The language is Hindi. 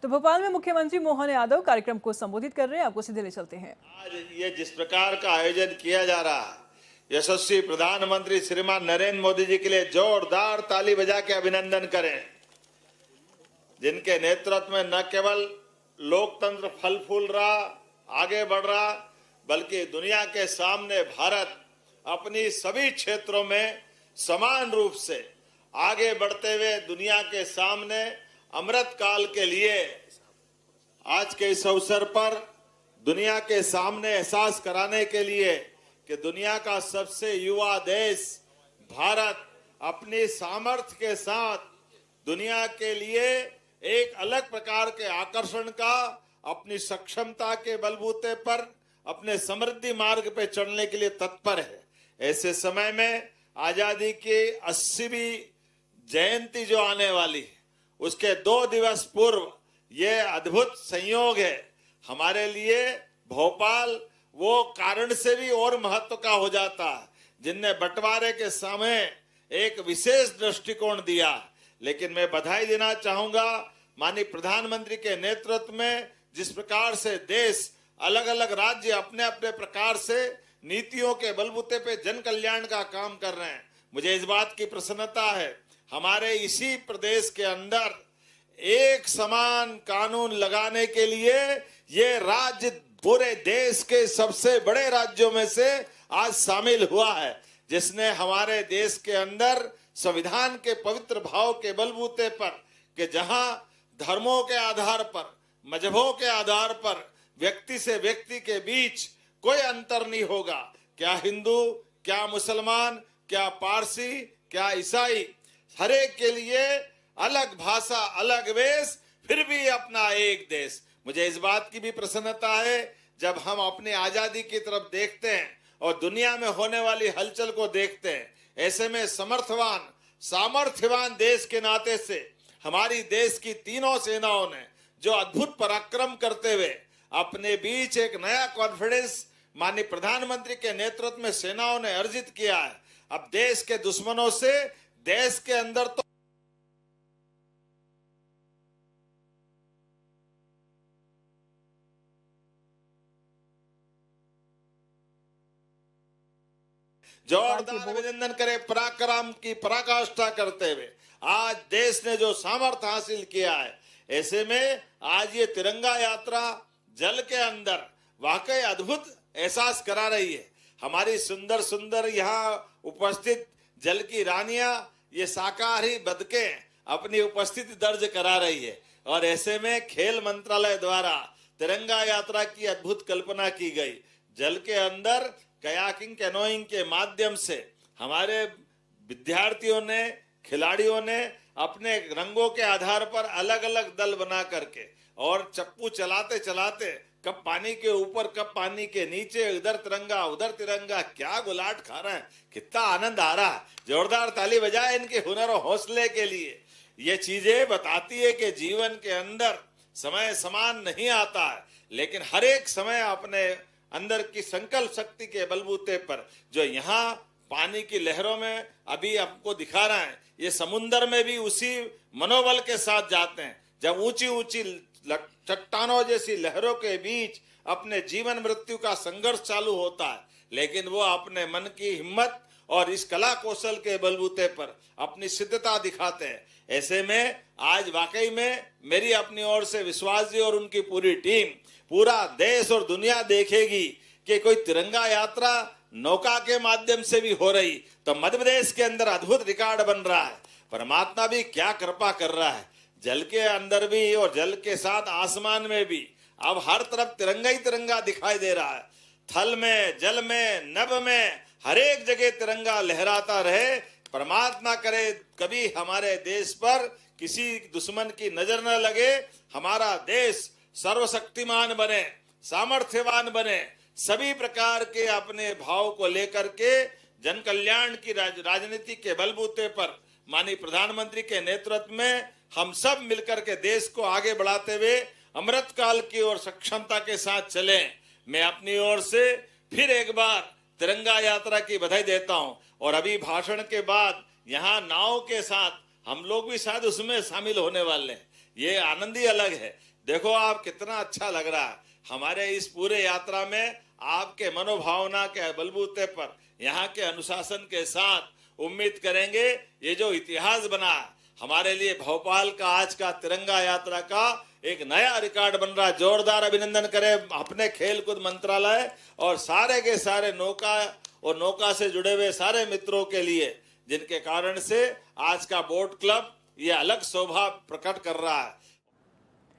तो भोपाल में मुख्यमंत्री मोहन यादव कार्यक्रम को संबोधित कर रहे हैं, आपको सीधे ले चलते हैं। आज ये जिस प्रकार का आयोजन किया जा रहा है, यशस्वी प्रधानमंत्री श्रीमान नरेंद्र मोदी जी के लिए जोरदार ताली बजा के अभिनंदन करें, जिनके नेतृत्व में न केवल लोकतंत्र फल फूल रहा, आगे बढ़ रहा, बल्कि दुनिया के सामने भारत अपनी सभी क्षेत्रों में समान रूप से आगे बढ़ते हुए दुनिया के सामने अमृत काल के लिए आज के इस अवसर पर दुनिया के सामने एहसास कराने के लिए कि दुनिया का सबसे युवा देश भारत अपनी सामर्थ्य के साथ दुनिया के लिए एक अलग प्रकार के आकर्षण का, अपनी सक्षमता के बलबूते पर अपने समृद्धि मार्ग पे चढ़ने के लिए तत्पर है। ऐसे समय में आजादी की 80वीं जयंती जो आने वाली है, उसके 2 दिवस पूर्व ये अद्भुत संयोग है हमारे लिए। भोपाल वो कारण से भी और महत्व का हो जाता है, जिनने बंटवारे के समय एक विशेष दृष्टिकोण दिया। लेकिन मैं बधाई देना चाहूंगा माननीय प्रधानमंत्री के नेतृत्व में, जिस प्रकार से देश अलग अलग राज्य अपने अपने प्रकार से नीतियों के बलबूते पे जन कल्याण का काम कर रहे हैं। मुझे इस बात की प्रसन्नता है, हमारे इसी प्रदेश के अंदर एक समान कानून लगाने के लिए ये राज्य पूरे देश के सबसे बड़े राज्यों में से आज शामिल हुआ है, जिसने हमारे देश के अंदर संविधान के पवित्र भाव के बलबूते पर कि जहां धर्मों के आधार पर, मजहबों के आधार पर व्यक्ति से व्यक्ति के बीच कोई अंतर नहीं होगा, क्या हिंदू, क्या मुसलमान, क्या पारसी, क्या ईसाई, हर एक के लिए अलग भाषा, अलग वेश, फिर भी अपना एक देश। मुझे इस बात की भी प्रसन्नता है जब हम अपनी आजादी की तरफ देखते हैं और दुनिया में होने वाली हलचल को देखते हैं। ऐसे में समर्थवान, सामर्थ्यवान देश के नाते से हमारी देश की तीनों सेनाओं ने जो अद्भुत पराक्रम करते हुए अपने बीच एक नया कॉन्फिडेंस माननीय प्रधानमंत्री के नेतृत्व में सेनाओं ने अर्जित किया है। अब देश के दुश्मनों से देश के अंदर तो जोरदार अभिनंदन करे, पराक्रम की पराकाष्ठा करते हुए आज देश ने जो सामर्थ्य हासिल किया है। ऐसे में आज ये तिरंगा यात्रा जल के अंदर वाकई अद्भुत एहसास करा रही है। हमारी सुंदर सुंदर यहाँ उपस्थित जल की रानियां, ये शाकाहारी बतखें अपनी उपस्थिति दर्ज करा रही है। और ऐसे में खेल मंत्रालय द्वारा तिरंगा यात्रा की अद्भुत कल्पना की गई। जल के अंदर कयाकिंग, कैनोइंग के माध्यम से हमारे विद्यार्थियों ने, खिलाड़ियों ने अपने रंगों के आधार पर अलग अलग दल बना करके और चप्पू चलाते चलाते कब पानी के ऊपर, कब पानी के नीचे, इधर तिरंगा उधर तिरंगा, क्या गुलाट खा रहे हैं, कितना आनंद आ रहा है। जोरदार ताली बजाए इनके हुनर और हौसले के लिए। ये चीजें बताती है कि जीवन के अंदर समय समान नहीं आता है, लेकिन हर एक समय अपने अंदर की संकल्प शक्ति के बलबूते पर जो यहाँ पानी की लहरों में अभी आपको दिखा रहा है, ये समुन्दर में भी उसी मनोबल के साथ जाते हैं। जब ऊंची ऊंची चट्टानों जैसी लहरों के बीच अपने जीवन मृत्यु का संघर्ष चालू होता है, लेकिन वो अपने मन की हिम्मत और इस कला कौशल के बलबूते पर अपनी सिद्धता दिखाते हैं। ऐसे में आज वाकई में मेरी अपनी ओर से विश्वास जी और उनकी पूरी टीम, पूरा देश और दुनिया देखेगी कि कोई तिरंगा यात्रा नौका के माध्यम से भी हो रही, तो मध्य प्रदेश के अंदर अद्भुत रिकॉर्ड बन रहा है। परमात्मा भी क्या कृपा कर रहा है, जल के अंदर भी और जल के साथ आसमान में भी अब हर तरफ तिरंगा ही तिरंगा दिखाई दे रहा है। थल में, जल में, नभ में, हर एक जगह तिरंगा लहराता रहे। परमात्मा करे कभी हमारे देश पर किसी दुश्मन की नजर न लगे, हमारा देश सर्वशक्तिमान बने, सामर्थ्यवान बने, सभी प्रकार के अपने भाव को लेकर के जन कल्याण की राजनीति के बलबूते पर माननीय प्रधानमंत्री के नेतृत्व में हम सब मिलकर के देश को आगे बढ़ाते हुए अमृत काल की ओर सक्षमता के साथ चले। मैं अपनी ओर से फिर एक बार तिरंगा यात्रा की बधाई देता हूं। और अभी भाषण के बाद यहाँ नाव के साथ हम लोग भी शायद उसमें शामिल होने वाले हैं। ये आनंद ही अलग है देखो आप कितना अच्छा लग रहा है। हमारे इस पूरे यात्रा में आपके मनोभावना के बलबूते पर यहाँ के अनुशासन के साथ उम्मीद करेंगे ये जो इतिहास बना हमारे लिए भोपाल का आज का तिरंगा यात्रा का एक नया रिकॉर्ड बन रहा है। जोरदार अभिनंदन करें अपने खेलकूद मंत्रालय और सारे के सारे नौका और नौका से जुड़े हुए सारे मित्रों के लिए, जिनके कारण से आज का बोट क्लब ये अलग शोभा प्रकट कर रहा है।